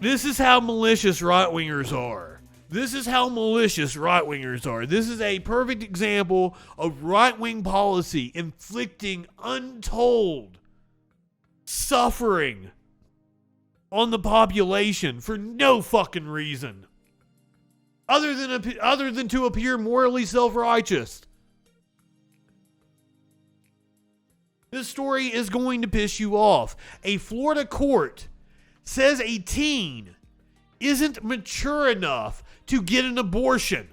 This is how malicious right-wingers are. This is a perfect example of right-wing policy inflicting untold suffering on the population for no fucking reason. Other than to appear morally self-righteous. This story is going to piss you off. A Florida court says a teen isn't mature enough to get an abortion.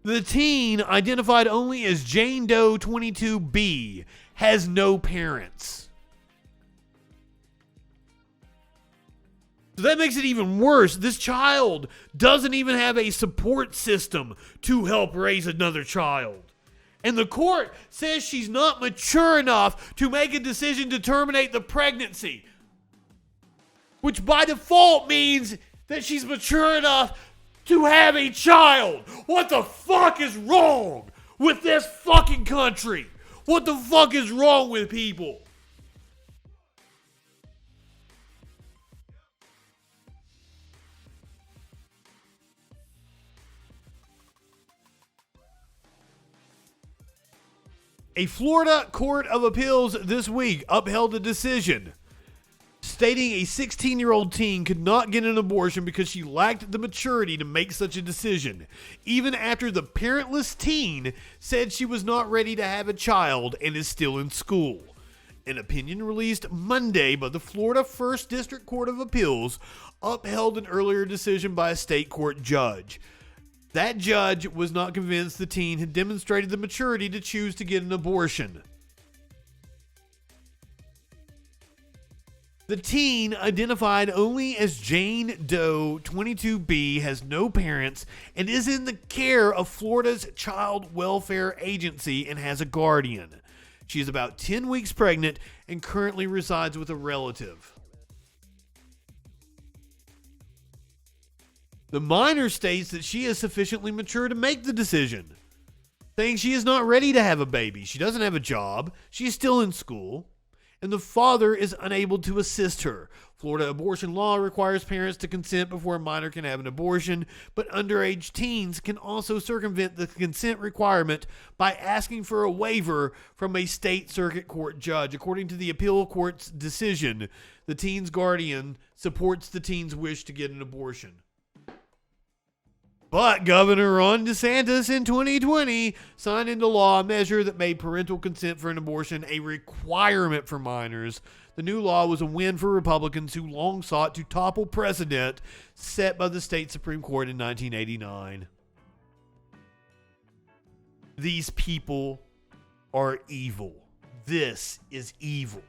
The teen, identified only as Jane Doe 22B, has no parents. So that makes it even worse. This child doesn't even have a support system to help raise another child. And the court says she's not mature enough to make a decision to terminate the pregnancy. Which by default means that she's mature enough to have a child. What the fuck is wrong with this fucking country? What the fuck is wrong with people? A Florida Court of Appeals this week upheld a decision stating a 16-year-old teen could not get an abortion because she lacked the maturity to make such a decision, even after the parentless teen said she was not ready to have a child and is still in school. An opinion released Monday by the Florida First District Court of Appeals upheld an earlier decision by a state court judge. That judge was not convinced the teen had demonstrated the maturity to choose to get an abortion. The teen, identified only as Jane Doe 22B, has no parents and is in the care of Florida's Child Welfare Agency and has a guardian. She is about 10 weeks pregnant and currently resides with a relative. The minor states that she is sufficiently mature to make the decision, saying she is not ready to have a baby. She doesn't have a job. She is still in school. And the father is unable to assist her. Florida abortion law requires parents to consent before a minor can have an abortion, but underage teens can also circumvent the consent requirement by asking for a waiver from a state circuit court judge. According to the appeal court's decision, the teen's guardian supports the teen's wish to get an abortion. But Governor Ron DeSantis in 2020 signed into law a measure that made parental consent for an abortion a requirement for minors. The new law was a win for Republicans who long sought to topple precedent set by the state Supreme Court in 1989. These people are evil. This is evil.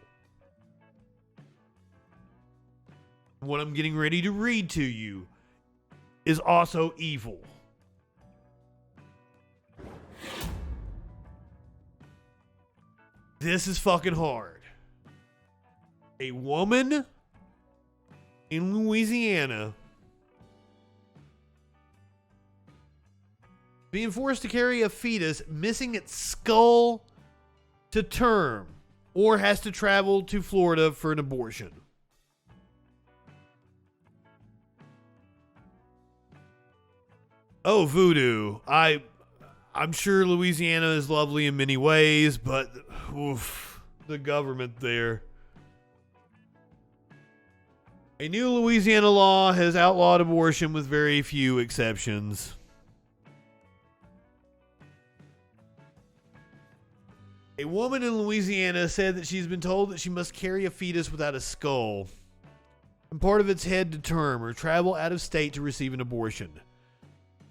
What I'm getting ready to read to you is also evil. This is fucking hard. A woman in Louisiana being forced to carry a fetus missing its skull to term, or has to travel to Florida for an abortion. Oh, voodoo. I'm sure Louisiana is lovely in many ways, but oof, the government there. A new Louisiana law has outlawed abortion with very few exceptions. A woman in Louisiana said that she's been told that she must carry a fetus without a skull and part of its head to term or travel out of state to receive an abortion.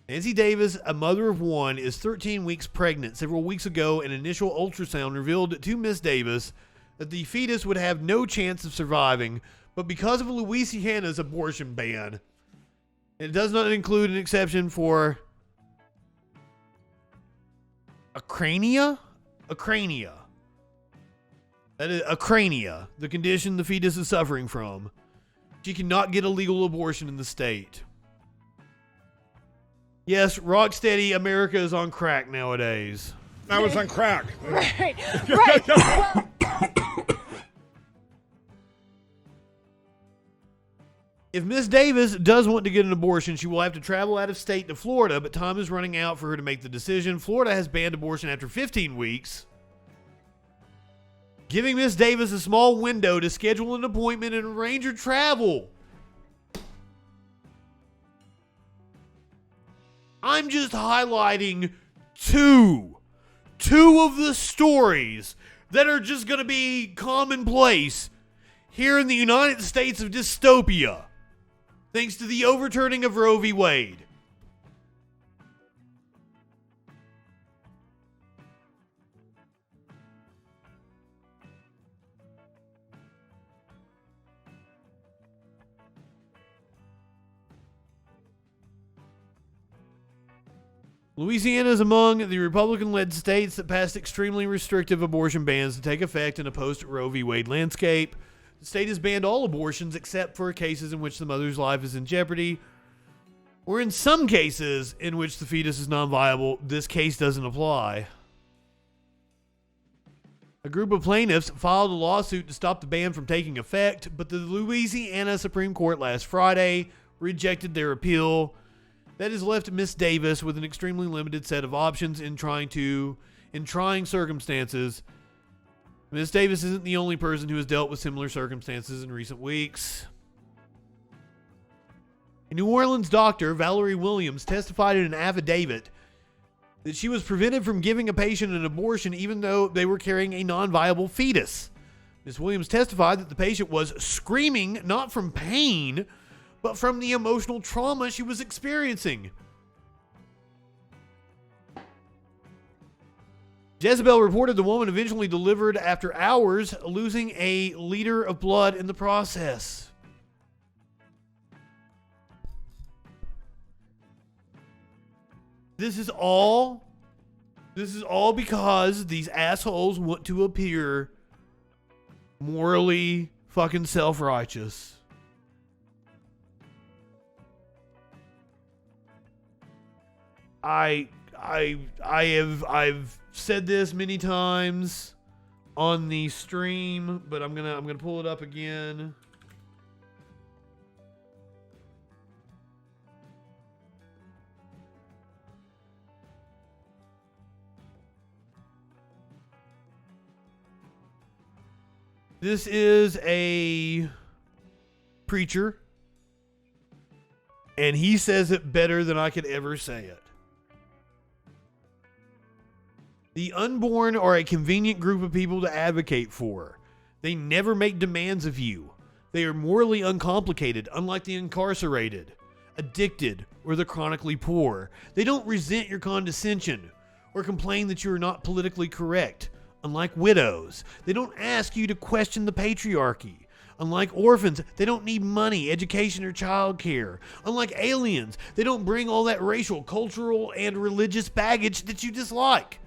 Nancy Davis, a mother of one, is 13 weeks pregnant. Several weeks ago, an initial ultrasound revealed to Miss Davis that the fetus would have no chance of surviving, but because of Louisiana's abortion ban, it does not include an exception for acrania. That is acrania, the condition the fetus is suffering from. She cannot get a legal abortion in the state. Yes, Rocksteady, America is on crack nowadays. I was on crack. Right. Well, If Miss Davis does want to get an abortion, she will have to travel out of state to Florida, but time is running out for her to make the decision. Florida has banned abortion after 15 weeks, giving Miss Davis a small window to schedule an appointment and arrange her travel. I'm just highlighting two of the stories that are just going to be commonplace here in the United States of dystopia, thanks to the overturning of Roe v. Wade. Louisiana is among the Republican-led states that passed extremely restrictive abortion bans to take effect in a post-Roe v. Wade landscape. The state has banned all abortions except for cases in which the mother's life is in jeopardy, or in some cases in which the fetus is non-viable. This case doesn't apply. A group of plaintiffs filed a lawsuit to stop the ban from taking effect, but the Louisiana Supreme Court last Friday rejected their appeal. That has left Miss Davis with an extremely limited set of options in trying circumstances. Miss Davis isn't the only person who has dealt with similar circumstances in recent weeks. A New Orleans doctor, Valerie Williams, testified in an affidavit that she was prevented from giving a patient an abortion even though they were carrying a non-viable fetus. Ms. Williams testified that the patient was screaming not from pain, but from the emotional trauma she was experiencing. Jezebel reported the woman eventually delivered after hours, losing a liter of blood in the process. This is all because these assholes want to appear morally fucking self-righteous. I've said this many times on the stream, but I'm gonna pull it up again. This is a preacher, and he says it better than I could ever say it. The unborn are a convenient group of people to advocate for. They never make demands of you. They are morally uncomplicated, unlike the incarcerated, addicted, or the chronically poor. They don't resent your condescension or complain that you are not politically correct, unlike widows. They don't ask you to question the patriarchy. Unlike orphans, they don't need money, education, or childcare. Unlike aliens, they don't bring all that racial, cultural, and religious baggage that you dislike.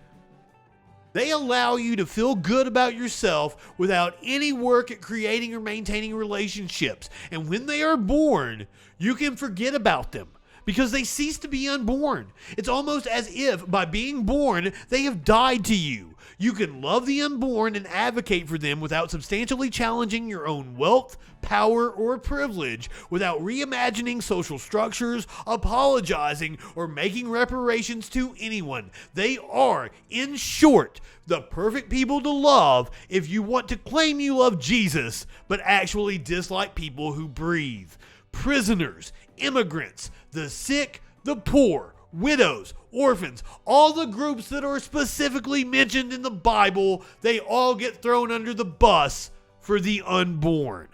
They allow you to feel good about yourself without any work at creating or maintaining relationships. And when they are born, you can forget about them because they cease to be unborn. It's almost as if by being born, they have died to you. You can love the unborn and advocate for them without substantially challenging your own wealth, power, or privilege, without reimagining social structures, apologizing, or making reparations to anyone. They are, in short, the perfect people to love if you want to claim you love Jesus, but actually dislike people who breathe. Prisoners, immigrants, the sick, the poor, widows, orphans, all the groups that are specifically mentioned in the Bible, they all get thrown under the bus for the unborn.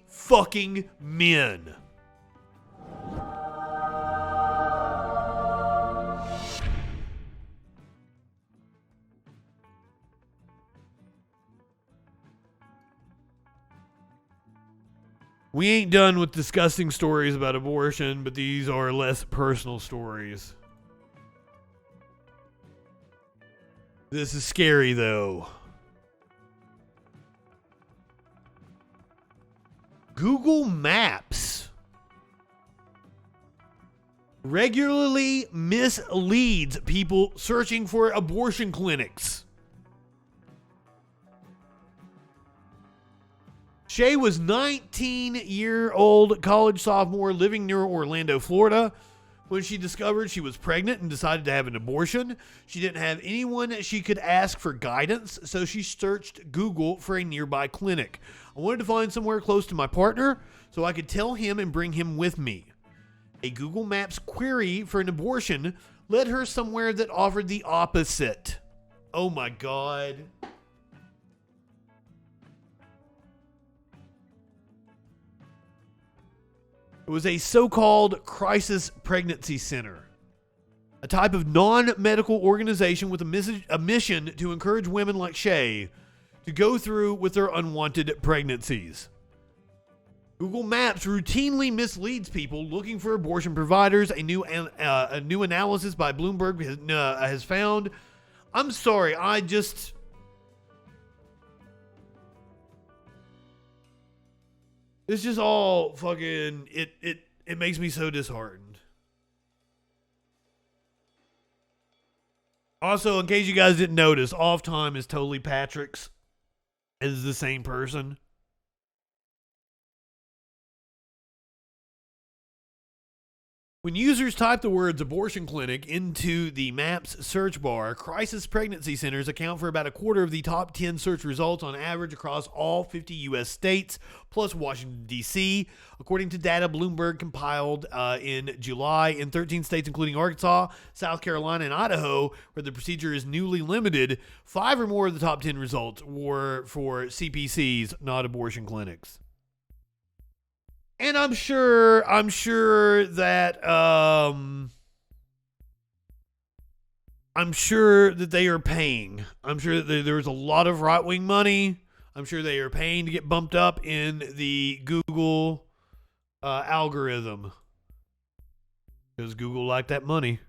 Fucking men. We ain't done with disgusting stories about abortion, but these are less personal stories. This is scary, though. Google Maps regularly misleads people searching for abortion clinics. Shay was 19-year-old college sophomore living near Orlando, Florida, when she discovered she was pregnant and decided to have an abortion. She didn't have anyone she could ask for guidance, so she searched Google for a nearby clinic. I wanted to find somewhere close to my partner so I could tell him and bring him with me. A Google Maps query for an abortion led her somewhere that offered the opposite. Oh my God. It was a so-called crisis pregnancy center, a type of non-medical organization with a mission to encourage women like Shay to go through with their unwanted pregnancies. Google Maps routinely misleads people looking for abortion providers. A new analysis by Bloomberg has found. I'm sorry, it's just all fucking, it makes me so disheartened. Also, in case you guys didn't notice, Off Time is totally Patrick's. Is the same person. When users type the words abortion clinic into the Maps search bar, crisis pregnancy centers account for about a quarter of the top 10 search results on average across all 50 U.S. states, plus Washington, D.C., according to data Bloomberg compiled in July in 13 states, including Arkansas, South Carolina, and Idaho, where the procedure is newly limited. 5 or more of the top 10 results were for CPCs, not abortion clinics. And I'm sure that they are paying. I'm sure that there's a lot of right-wing money. I'm sure they are paying to get bumped up in the Google algorithm, because Google liked that money.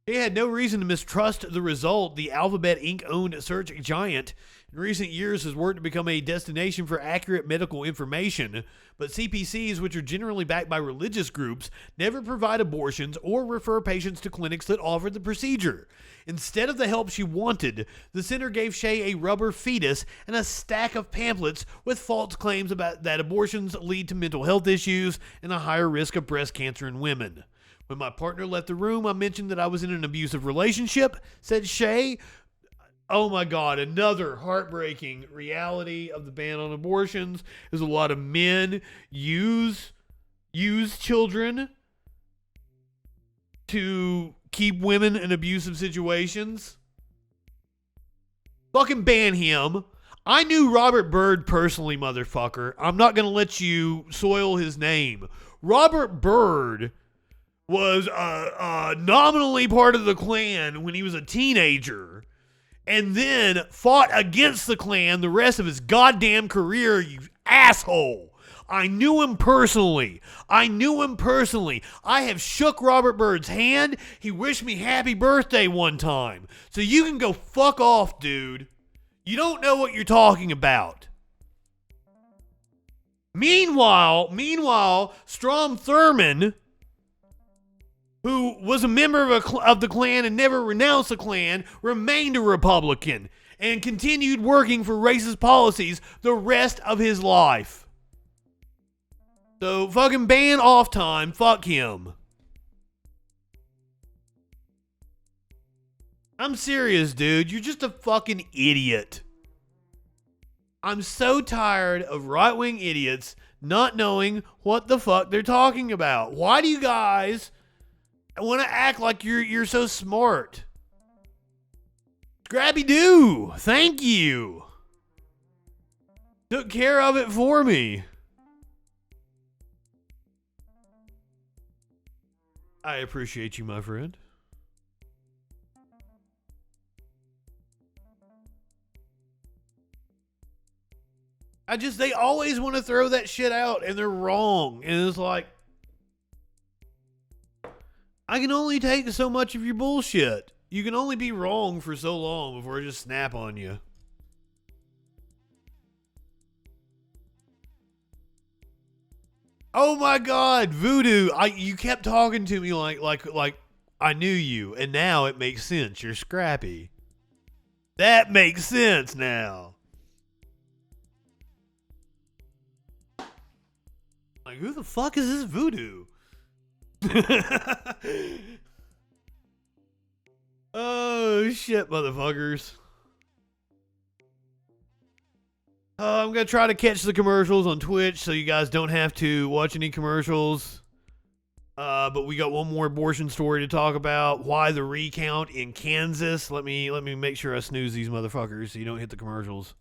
They had no reason to mistrust the result. The Alphabet Inc.-owned search giant in recent years has worked to become a destination for accurate medical information, but CPCs, which are generally backed by religious groups, never provide abortions or refer patients to clinics that offer the procedure. Instead of the help she wanted, the center gave Shay a rubber fetus and a stack of pamphlets with false claims about that abortions lead to mental health issues and a higher risk of breast cancer in women. When my partner left the room, I mentioned that I was in an abusive relationship, said Shay. Oh my God, another heartbreaking reality of the ban on abortions is a lot of men use children to keep women in abusive situations. Fucking ban him. I knew Robert Byrd personally, motherfucker. I'm not going to let you soil his name. Robert Byrd was nominally part of the Klan when he was a teenager, and then fought against the Klan the rest of his goddamn career, you asshole. I knew him personally. I have shook Robert Byrd's hand. He wished me happy birthday one time. So you can go fuck off, dude. You don't know what you're talking about. Meanwhile, Strom Thurmond, who was a member of the Klan and never renounced the Klan, remained a Republican and continued working for racist policies the rest of his life. So fucking ban Off Time. Fuck him. I'm serious, dude. You're just a fucking idiot. I'm so tired of right-wing idiots not knowing what the fuck they're talking about. Why do you guys want to act like you're so smart? Scrappy-Doo, thank you. Took care of it for me. I appreciate you, my friend. They always want to throw that shit out, and they're wrong. And it's like, I can only take so much of your bullshit. You can only be wrong for so long before I just snap on you. Oh my God, Voodoo! You kept talking to me like I knew you, and now it makes sense. You're Scrappy. That makes sense now. Like, who the fuck is this voodoo? Oh, shit, motherfuckers. I'm going to try to catch the commercials on Twitch so you guys don't have to watch any commercials. But we got one more abortion story to talk about. Why the recount in Kansas. Let me make sure I snooze these motherfuckers so you don't hit the commercials.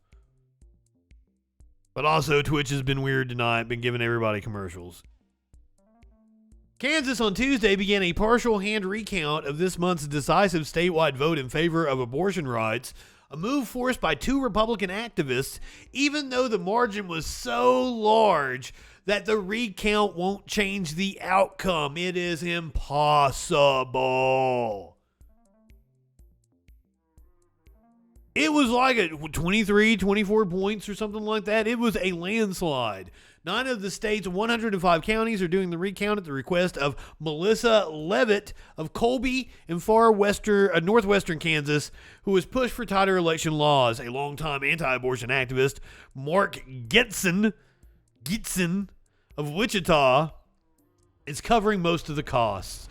But also, Twitch has been weird tonight, been giving everybody commercials. Kansas on Tuesday began a partial hand recount of this month's decisive statewide vote in favor of abortion rights, a move forced by 2 Republican activists, even though the margin was so large that the recount won't change the outcome. It is impossible. It was like a 23, 24 points or something like that. It was a landslide. 9 of the state's 105 counties are doing the recount at the request of Melissa Levitt of Colby in northwestern Kansas, who was pushed for tighter election laws. A longtime anti-abortion activist, Mark Getson of Wichita, is covering most of the costs.